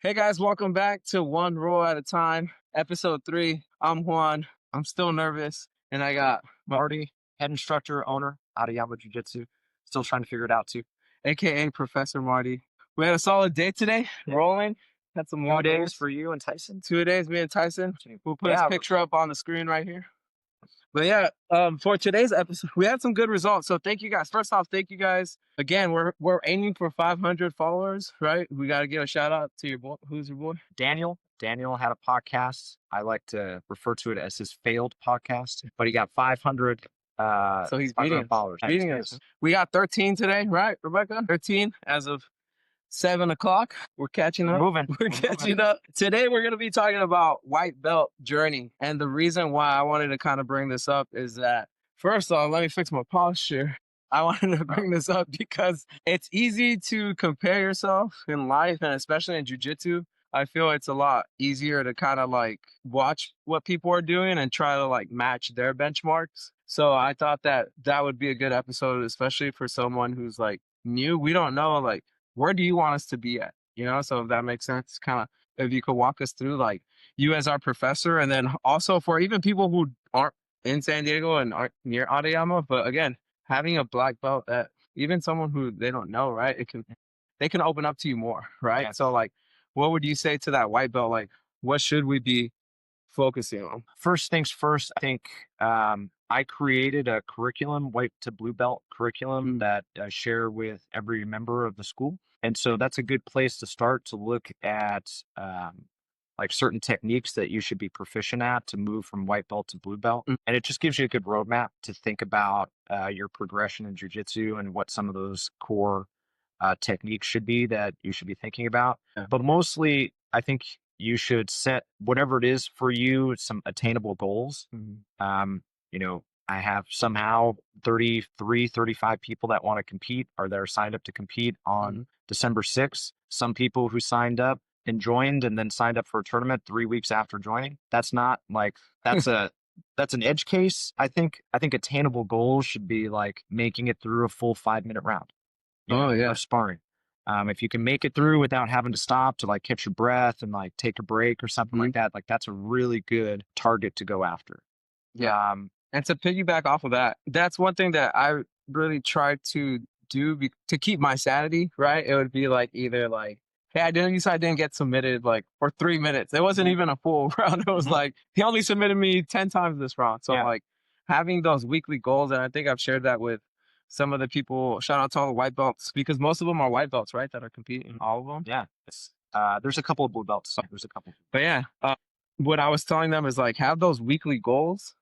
Hey guys, welcome back to One Roll at a Time, episode 3. I'm Juan. I'm still nervous, and I got Marty, head instructor, owner, Adayama Jiu Jitsu. Still trying to figure it out too. AKA Professor Marty. We had a solid day today, Yeah. rolling. Had some 2 long days days. for you and Tyson. 2 days, me and Tyson. We'll put his Yeah, picture up on the screen right here. But yeah, for today's episode, we had some good results. So thank you guys. First off, thank you guys. Again, we're aiming for 500 followers, right? We got to give a shout out to your boy. Who's your boy? Daniel. Daniel had a podcast. I like to refer to it as his failed podcast, but he got 500 So he's 500 beating us. followers. Beating us. We got 13 today, right, Rebecca? 13 as of 7 o'clock. We're catching up. Moving. We're catching up. Today we're gonna be talking about white belt journey. And the reason why I wanted to kind of bring this up is that first off, let me fix my posture. I wanted to bring this up because it's easy to compare yourself in life and especially in jujitsu. I feel it's a lot easier to kind of like watch what people are doing and try to like match their benchmarks. So I thought that that would be a good episode, especially for someone who's like new. We don't know like where do you want us to be at? So if that makes sense, kind of if you could walk us through like you as our professor, and then also for even people who aren't in San Diego and aren't near Adayama, but again, having a black belt that even someone who they don't know, right? They can open up to you more, right? Yeah. So like, what would you say to that white belt? Like, what should we be focusing on? First things first, I think I created a curriculum, white to blue belt curriculum that I share with every member of the school. And so that's a good place to start to look at like certain techniques that you should be proficient at to move from white belt to blue belt. Mm. And it just gives you a good roadmap to think about your progression in jujitsu and what some of those core techniques should be that you should be thinking about. Yeah. But mostly, I think you should set whatever it is for you, some attainable goals. I have somehow 33, 35 people that want to compete or that are signed up to compete on December 6th. Some people who signed up and joined and then signed up for a tournament 3 weeks after joining. That's not like, that's an edge case. I think attainable goals should be like making it through a full 5-minute round of sparring. If you can make it through without having to stop to like catch your breath and like take a break or something like that, like that's a really good target to go after. Yeah. And to piggyback off of that, that's one thing that I really try to do to keep my sanity, right? It would be like either like, hey, I didn't get submitted like for 3 minutes. It wasn't even a full round. It was like he only submitted me 10 times this round. So like having those weekly goals, and I think I've shared that with some of the people. Shout out to all the white belts because most of them are white belts, right? That are competing, all of them. Yeah. There's a couple of blue belts. There's a couple. But yeah, what I was telling them is like have those weekly goals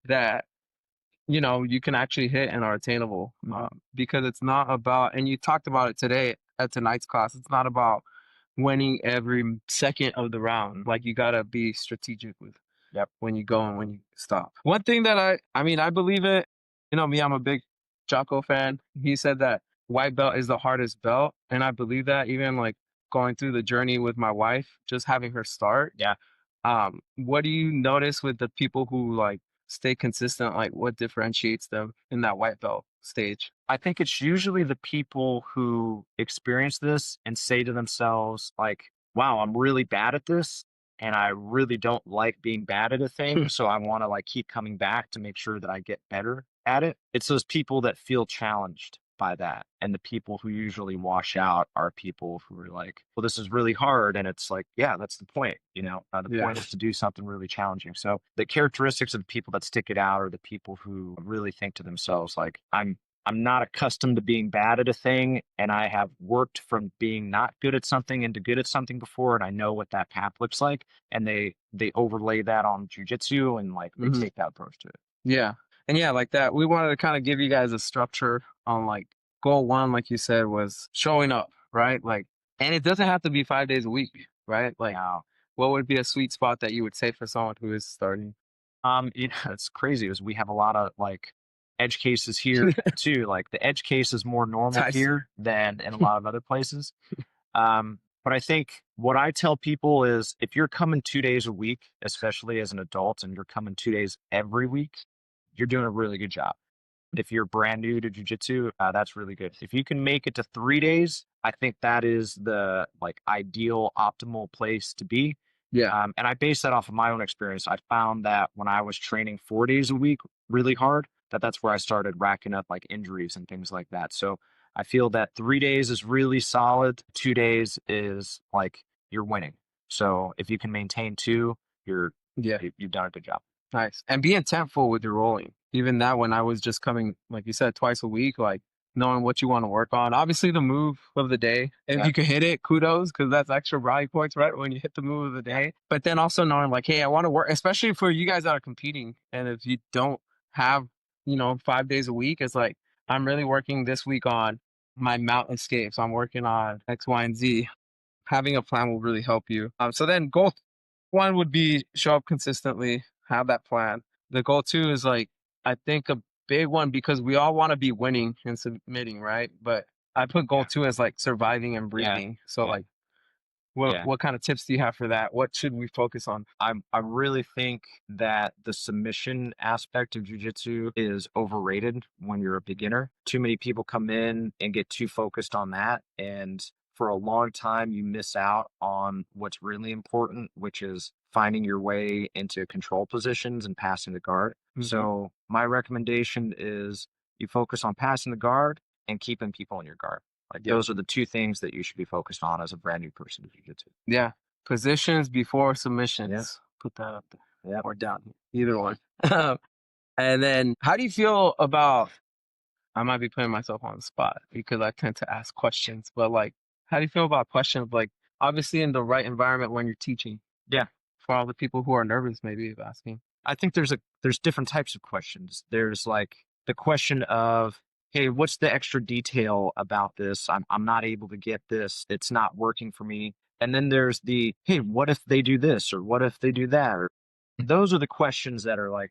that you can actually hit and are attainable, because it's not about, and you talked about it today at tonight's class, it's not about winning every second of the round. Like you got to be strategic with when you go and when you stop. One thing that I believe it, me, I'm a big Jocko fan. He said that white belt is the hardest belt. And I believe that even like going through the journey with my wife, just having her start. Yeah. What do you notice with the people who like stay consistent? Like what differentiates them in that white belt stage? I think it's usually the people who experience this and say to themselves, like, wow, I'm really bad at this. And I really don't like being bad at a thing. So I want to like keep coming back to make sure that I get better at it. It's those people that feel challenged by that. And the people who usually wash out are people who are like, well, this is really hard. And it's like, yeah, that's the point. The point is to do something really challenging. So the characteristics of the people that stick it out are the people who really think to themselves, like, I'm not accustomed to being bad at a thing, and I have worked from being not good at something into good at something before, and I know what that path looks like. And they overlay that on jujitsu and like they take that approach to it. Yeah. And yeah, like that, we wanted to kind of give you guys a structure on like goal one, like you said, was showing up, right? Like, and it doesn't have to be 5 days a week, right? Like, what would be a sweet spot that you would say for someone who is starting? It's crazy is we have a lot of like edge cases here too. Like the edge case is more normal here than in a lot of other places. But I think what I tell people is if you're coming 2 days a week, especially as an adult, and you're coming 2 days every week, you're doing a really good job. if you're brand new to jujitsu, that's really good. If you can make it to 3 days, I think that is the like ideal, optimal place to be. Yeah. And I base that off of my own experience. I found that when I was training 4 days a week really hard, that's where I started racking up like injuries and things like that. So I feel that 3 days is really solid. 2 days is like you're winning. So if you can maintain two, Yeah. you've done a good job. Nice. And be intentful with your rolling. Even that when I was just coming, like you said, twice a week, like knowing what you want to work on. Obviously the move of the day. If Yeah. you can hit it, kudos, because that's extra brownie points, right? When you hit the move of the day. But then also knowing like, hey, I want to work, especially for you guys that are competing. And if you don't have, 5 days a week, it's like I'm really working this week on my mountain escapes. I'm working on X, Y, and Z. Having a plan will really help you. So then goal one would be show up consistently, have that plan. The goal two is like, I think a big one because we all want to be winning and submitting, right? But I put goal two as like surviving and Yeah. breathing. So Yeah. like, what Yeah. what kind of tips do you have for that? What should we focus on? I really think that the submission aspect of jujitsu is overrated when you're a beginner. Too many people come in and get too focused on that. And for a long time, you miss out on what's really important, which is finding your way into control positions and passing the guard. So, my recommendation is you focus on passing the guard and keeping people in your guard. Like, Yeah. those are the two things that you should be focused on as a brand new person to jujitsu. Yeah. Positions before submissions. Yeah. Put that up there. Yeah. Or down here. Either one. And then how do you feel about I might be putting myself on the spot because I tend to ask questions, but like, how do you feel about questions? Like, obviously, in the right environment when you're teaching, Yeah. for all the people who are nervous, maybe of asking. I think there's different types of questions. There's like the question of, hey, what's the extra detail about this? I'm not able to get this. It's not working for me. And then there's the, hey, what if they do this or what if they do that? Or those are the questions that are like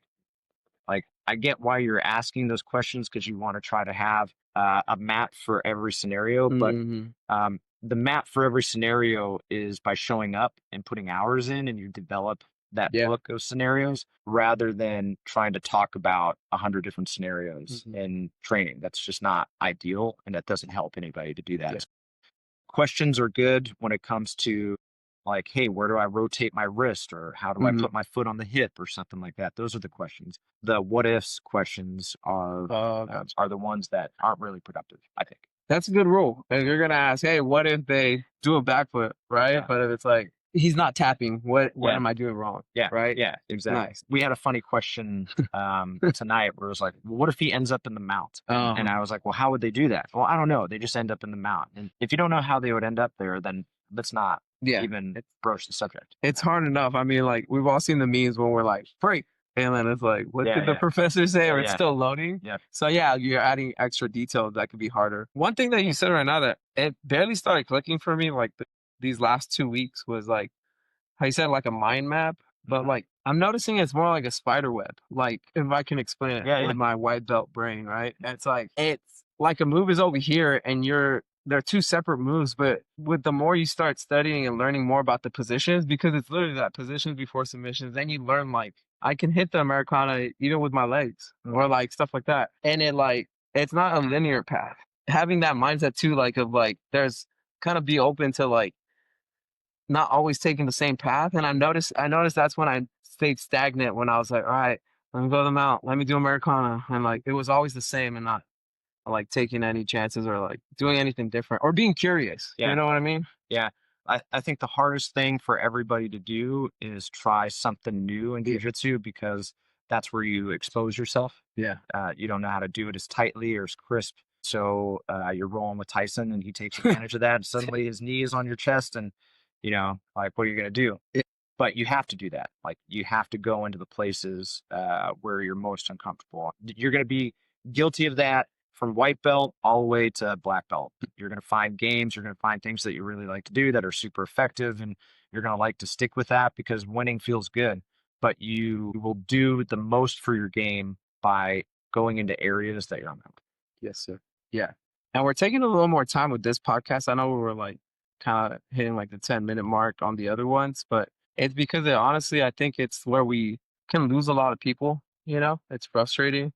I get why you're asking those questions because you want to try to have a map for every scenario, but Mm-hmm. the map for every scenario is by showing up and putting hours in, and you develop that Yeah. book of scenarios rather than trying to talk about 100 different scenarios Mhm. in training. That's just not ideal, and that doesn't help anybody to do that. Yeah. Questions are good when it comes to like, hey, where do I rotate my wrist or how do I Mhm. put my foot on the hip or something like that? Those are the questions. The what ifs questions Gotcha. are the ones that aren't really productive, I think. That's a good rule. If you're gonna ask, hey, what if they do a backflip, right? Yeah. But if it's like he's not tapping, what Yeah. am I doing wrong? Yeah. Right? Yeah, exactly. Nice. We had a funny question tonight where it was like, well, what if he ends up in the mount? And I was like, well, how would they do that? Well, I don't know. They just end up in the mount. And if you don't know how they would end up there, then let's not Yeah. even broach the subject. It's hard enough. I mean, like we've all seen the memes when we're like, break. And then it's like, what Yeah, did the yeah. professor say? Or it's Yeah. still loading. Yeah. So yeah, you're adding extra details that could be harder. One thing that you said right now that it barely started clicking for me, like these last 2 weeks, was like how you said like a mind map, but Mhm. like I'm noticing it's more like a spider web. Like if I can explain it Yeah, yeah. with my white belt brain, right? And it's like a move is over here, and they're two separate moves, but with the more you start studying and learning more about the positions, because it's literally that positions before submissions, then you learn like I can hit the Americana even with my legs or like stuff like that. And it's not a linear path. Having that mindset too, like of like there's kind of be open to like not always taking the same path. And I noticed that's when I stayed stagnant when I was like, all right, let me go to the mount, let me do Americana. And like it was always the same and not like taking any chances or like doing anything different or being curious. Yeah. You know what I mean? Yeah. I think the hardest thing for everybody to do is try something new in Yeah. jiu-jitsu because that's where you expose yourself. Yeah. You don't know how to do it as tightly or as crisp. So you're rolling with Tyson and he takes advantage of that. And suddenly his knee is on your chest and, like, what are you going to do? Yeah. But you have to do that. Like, you have to go into the places where you're most uncomfortable. You're going to be guilty of that from white belt all the way to black belt. You're going to find games, you're going to find things that you really like to do that are super effective, and you're going to like to stick with that because winning feels good. But you will do the most for your game by going into areas that you're uncomfortable. Yes, sir. Yeah. And we're taking a little more time with this podcast. I know we were like kind of hitting like the 10-minute mark on the other ones, but it's because honestly, I think it's where we can lose a lot of people. It's frustrating.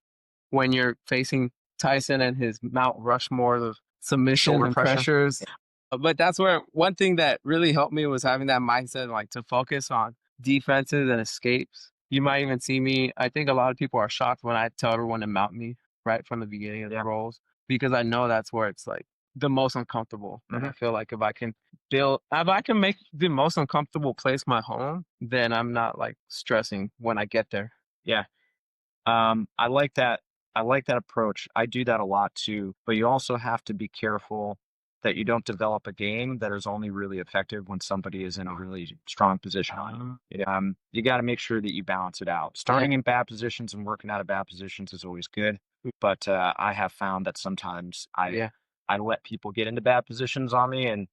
when you're facing Tyson and his Mount Rushmore of submissions Shoulder and pressure. pressures. But that's where one thing that really helped me was having that mindset, like to focus on defenses and escapes. You might even see me. I think a lot of people are shocked when I tell everyone to mount me right from the beginning of the Yeah. rolls because I know that's where it's like the most uncomfortable. And I feel like if I can make the most uncomfortable place my home, then I'm not like stressing when I get there. Yeah. I like that. I like that approach. I do that a lot too, but you also have to be careful that you don't develop a game that is only really effective when somebody is in a really strong position on you. You got to make sure that you balance it out. Starting in bad positions and working out of bad positions is always good, but I have found that sometimes Yeah. I let people get into bad positions on me, and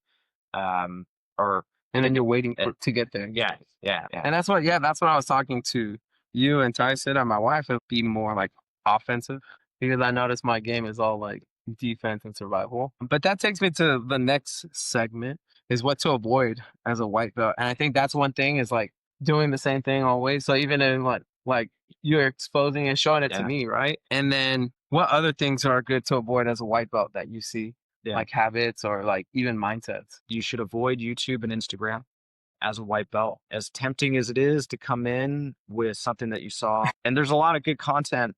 um, or And then you're waiting uh, to get there. yeah, yeah, yeah, And that's what I was talking to you and Tyson and my wife and be more like offensive because I noticed my game is all like defense and survival. But that takes me to the next segment is what to avoid as a white belt. And I think that's one thing is like doing the same thing always. So even in like you're exposing and showing it to yeah, me, right? And then what other things are good to avoid as a white belt that you see? yeah. Like habits or like even mindsets. You should avoid YouTube and Instagram as a white belt, as tempting as it is to come in with something that you saw. And there's a lot of good content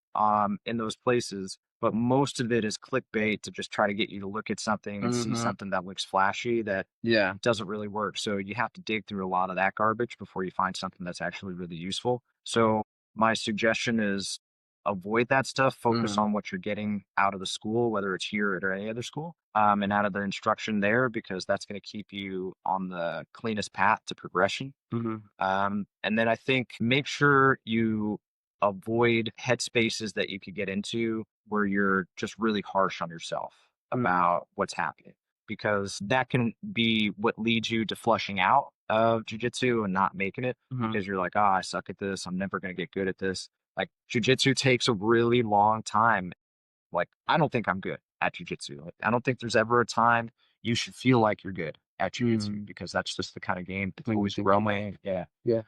in those places, but most of it is clickbait to just try to get you to look at something and see something that looks flashy that Yeah. doesn't really work. So you have to dig through a lot of that garbage before you find something that's actually really useful. So my suggestion is avoid that stuff. Focus on what you're getting out of the school, whether it's here or any other school, and out of the instruction there, because that's going to keep you on the cleanest path to progression. And then I think make sure you avoid headspaces that you could get into where you're just really harsh on yourself about what's happening, because that can be what leads you to flushing out of jujitsu and not making it because you're like, oh, I suck at this. I'm never going to get good at this. Like jujitsu takes a really long time. Like, I don't think I'm good at jujitsu. Like, I don't think there's ever a time you should feel like you're good at jujitsu because that's just the kind of game that's always growing. Yeah. Yeah.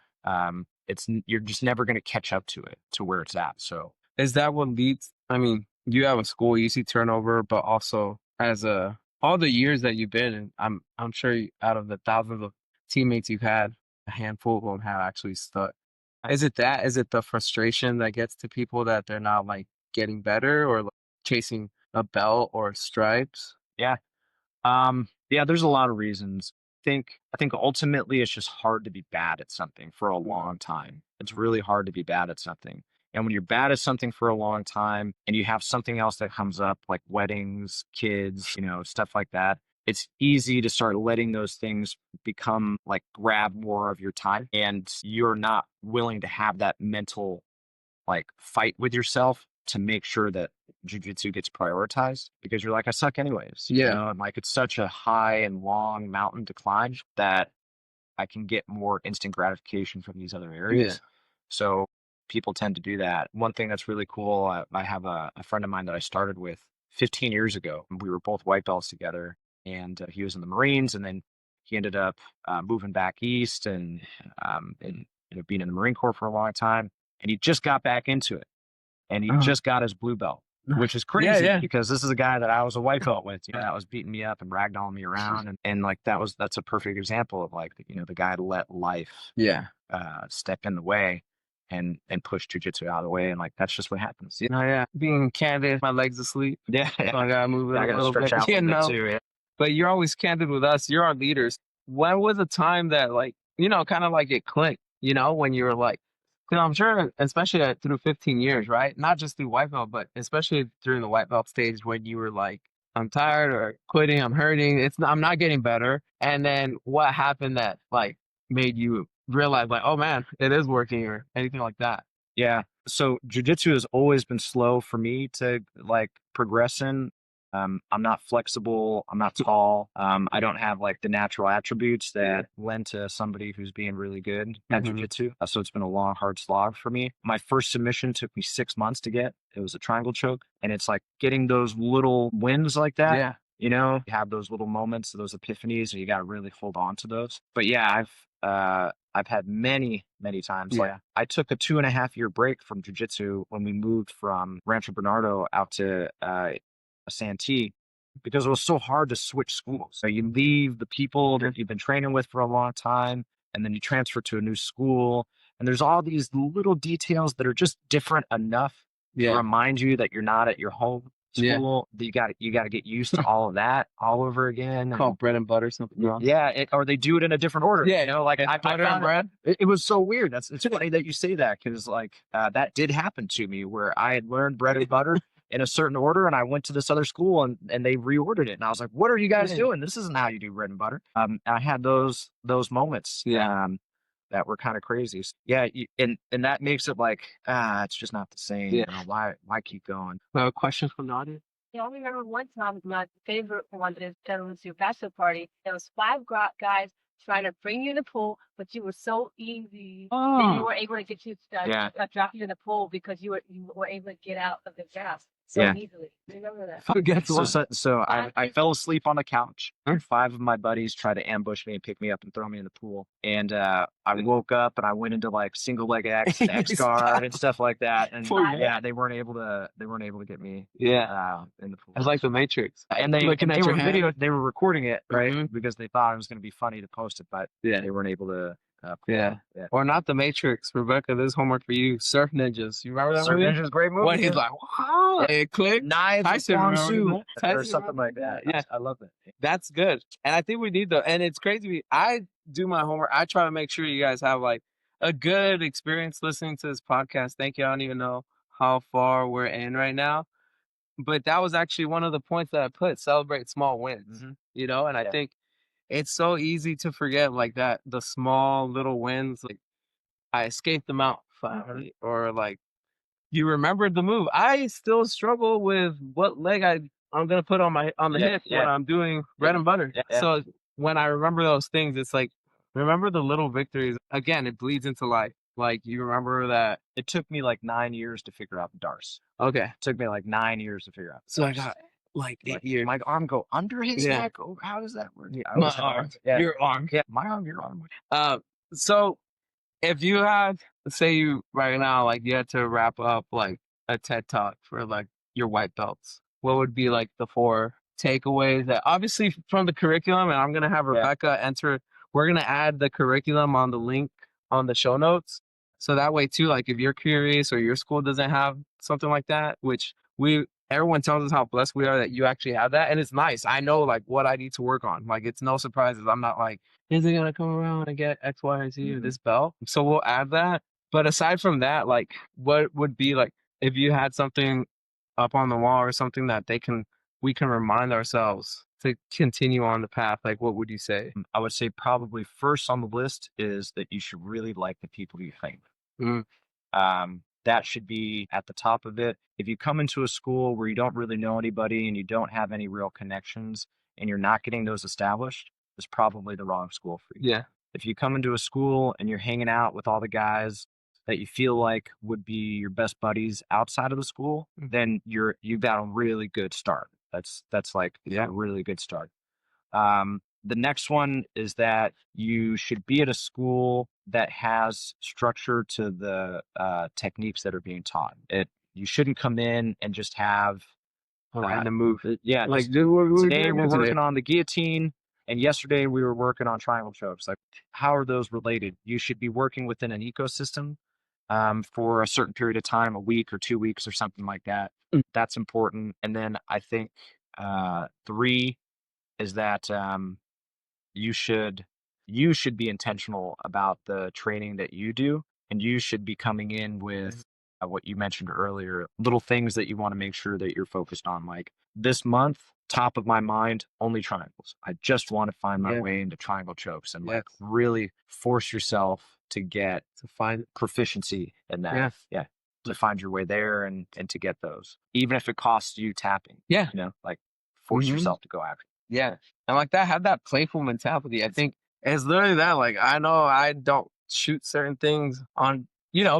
You're just never going to catch up to it to where it's at. So Is that what leads? I mean, you have a school, you see turnover, but also as all the years that you've been, and I'm sure out of the thousands of teammates you've had, a handful of them have actually stuck. Is it that? Is it the frustration that gets to people that they're not like getting better or like, chasing a belt or stripes? yeah, yeah, there's a lot of reasons. I think ultimately it's just hard to be bad at something for a long time. It's really hard to be bad at something. And when you're bad at something for a long time and you have something else that comes up like weddings, kids, stuff like that, it's easy to start letting those things become like grab more of your time, and you're not willing to have that mental like fight with yourself to make sure that jujitsu gets prioritized because you're like, I suck anyways. And like it's such a high and long mountain to climb that I can get more instant gratification from these other areas. So people tend to do that. One thing that's really cool, I have a friend of mine that I started with 15 years ago. We were both white belts together, and he was in the Marines, and then he ended up moving back east and being in the Marine Corps for a long time. And he just got back into it, and he just got his blue belt, which is crazy because this is a guy that I was a white belt with, that was beating me up and ragdolling me around. And like, that's a perfect example of like, the guy let life step in the way and push jujitsu out of the way. And like, that's just what happens. Being candid, my legs asleep. Yeah. So I gotta move it I a gotta little stretch bit. out a little bit too. Yeah. But you're always candid with us. You're our leaders. When was a time that like, kind of like it clicked, when you were like, because I'm sure, especially through 15 years, right? Not just through white belt, but especially during the white belt stage when you were like, I'm tired or quitting, I'm hurting. I'm not getting better. And then what happened that like made you realize like, oh man, it is working or anything like that? Yeah. So jujitsu has always been slow for me to like progress in. I'm not flexible. I'm not tall. I don't have like the natural attributes that lend to somebody who's being really good at jujitsu. So it's been a long, hard slog for me. My first submission took me 6 months to get. It was a triangle choke. And it's like getting those little wins like that. Yeah. You have those little moments, those epiphanies, and you got to really hold on to those. But yeah, I've had many, many times. Like Yeah. I took a 2.5 year break from jujitsu when we moved from Rancho Bernardo out to Santee because it was so hard to switch schools. So you leave the people that you've been training with for a long time, and then you transfer to a new school. And there's all these little details that are just different enough to Yeah. remind you that you're not at your home Yeah. school. That you got to get used to all of that all over again. Called bread and butter something wrong. Yeah, or they do it in a different order. Yeah, You know, like it's I butter and found bread. it was so weird. It's funny that you say that because like that did happen to me where I had learned bread and butter in a certain order, and I went to this other school and they reordered it, and I was like, "What are you guys doing? This isn't how you do bread and butter." I had those moments. Yeah. That were kind of crazy. Yeah, and that makes it like it's just not the same. Yeah. You know, why keep going? We have a question from the audience. Yeah, I remember one time my favorite one is that was your bachelor party. There was five guys trying to bring you in the pool, but you were so easy that you were able to get you drop you in the pool because you were able to get out of the gas so easily. Remember that? Guess what? So I fell asleep on the couch. And 5 of my buddies tried to ambush me and pick me up and throw me in the pool. And I woke up and I went into like single leg X guard and stuff like that. And they weren't able to get me in the pool. It's like the Matrix. And they were video, they were recording it, right? Mhm. Because they thought it was going to be funny to post it, but they weren't able to. Or not the Matrix. Rebecca, this homework for you. Surf Ninjas. You remember that Surf movie? Ninja's a great movie. When he's like, wow, it clicked. Knives Tyson with remembers Kwang that. Soo, or Tyson something like that. Yeah. I love it. That's good. And I think we need and it's crazy. I do my homework. I try to make sure you guys have like a good experience listening to this podcast. Thank you. I don't even know how far we're in right now. But that was actually one of the points that I put, celebrate small wins, you know? And I think it's so easy to forget like that, the small little wins, like I escaped the mountain finally, or like you remembered the move. I still struggle with what leg I'm gonna put on the hip when I'm doing bread and butter. So when I remember those things, it's like remember the little victories. Again, it bleeds into life. Like you remember that it took me like 9 years to figure out the darce. Okay. It took me like 9 years to figure out. So I got like 8 years. My arm go under his neck. Oh, how does that work? My arm. Your arm. Yeah, my arm, your arm. So if you had, say you right now, like you had to wrap up like a TED talk for like your white belts, what would be like the 4 takeaways that obviously from the curriculum, and I'm going to have Rebecca enter, we're going to add the curriculum on the link on the show notes. So that way too, like if you're curious or your school doesn't have something like that, which everyone tells us how blessed we are that you actually have that. And it's nice. I know like what I need to work on. Like it's no surprises. I'm not like, is it going to come around and get X, Y, and Z or this belt? So we'll add that. But aside from that, like what would be like, if you had something up on the wall or something that we can remind ourselves to continue on the path, like what would you say? I would say probably first on the list is that you should really like the people you think. That should be at the top of it. If you come into a school where you don't really know anybody and you don't have any real connections and you're not getting those established, it's probably the wrong school for you. Yeah. If you come into a school and you're hanging out with all the guys that you feel like would be your best buddies outside of the school, then you've got a really good start. That's like a really good start. The next one is that you should be at a school that has structure to the techniques that are being taught. You shouldn't come in and just have random move. Yeah, like today we're working on the guillotine, and yesterday we were working on triangle chokes. Like, how are those related? You should be working within an ecosystem for a certain period of time, a week or 2 weeks or something like that. That's important. And then I think 3 is that you should be intentional about the training that you do, and you should be coming in with what you mentioned earlier, little things that you want to make sure that you're focused on. Like this month, top of my mind, only triangles. I just want to find my way into triangle chokes and like really force yourself to find proficiency in that. To find your way there and to get those, even if it costs you tapping. You know, like force yourself to go after it. Yeah. And like that, have that playful mentality. I think it's literally that. Like, I know I don't shoot certain things on,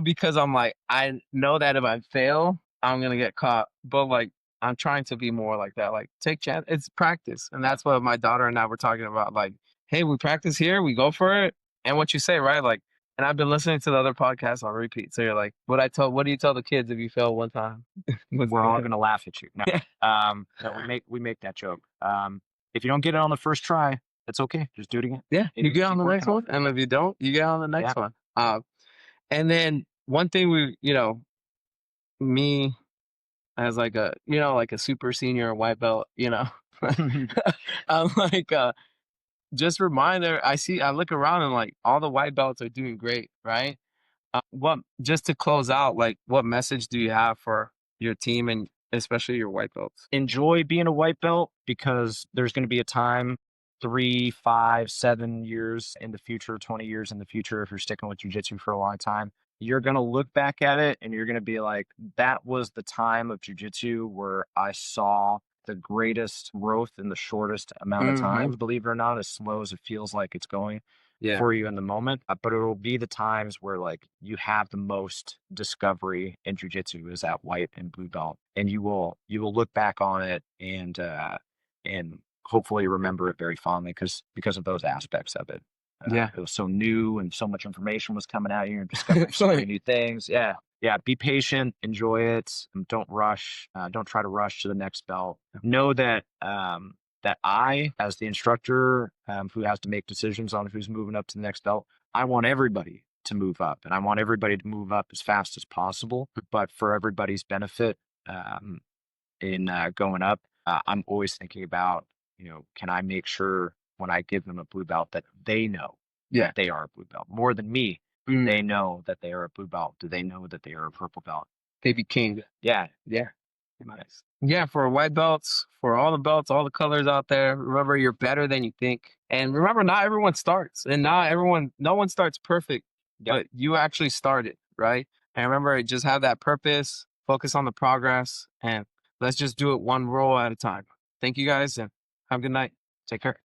because I'm like, I know that if I fail, I'm going to get caught. But like, I'm trying to be more like that. Like, take chance. It's practice. And that's what my daughter and I were talking about. Like, hey, we practice here. We go for it. And what you say, right? Like, and I've been listening to the other podcasts on repeat. So you're like, what do you tell the kids if you fail one time? We're all gonna laugh at you. No, no, we make that joke. If you don't get it on the first try, it's okay. Just do it again. Yeah, you And get on keep the next working on one, and if you don't, you get on the next Yeah. one. And then one thing me as like like a super senior white belt, it. I'm like, just reminder. I look around and like all the white belts are doing great, right? What just to close out, like, what message do you have for your team and especially your white belts? Enjoy being a white belt because there's going to be a time 3, 5, 7 years in the future, 20 years in the future, if you're sticking with jujitsu for a long time, you're going to look back at it and you're going to be like, that was the time of jujitsu where I saw the greatest growth in the shortest amount of time, believe it or not, as slow as it feels like it's going for you in the moment. But it'll be the times where like you have the most discovery in jujitsu is at white and blue belt, and you will look back on it and hopefully remember it very fondly because of those aspects of it. It was so new and so much information was coming out here and discovering so many new things. Yeah, be patient, enjoy it, don't rush, don't try to rush to the next belt. Know that that I, as the instructor who has to make decisions on who's moving up to the next belt, I want everybody to move up, and I want everybody to move up as fast as possible. But for everybody's benefit, in going up, I'm always thinking about, can I make sure when I give them a blue belt that they know that they are a blue belt more than me? They know that they are a blue belt. Do they know that they are a purple belt? Baby king. Yeah. Nice. Yeah, for white belts, for all the belts, all the colors out there, remember you're better than you think. And remember, not everyone starts, and no one starts perfect, but you actually started, right? And remember, just have that purpose, focus on the progress, and let's just do it one roll at a time. Thank you guys, and have a good night. Take care.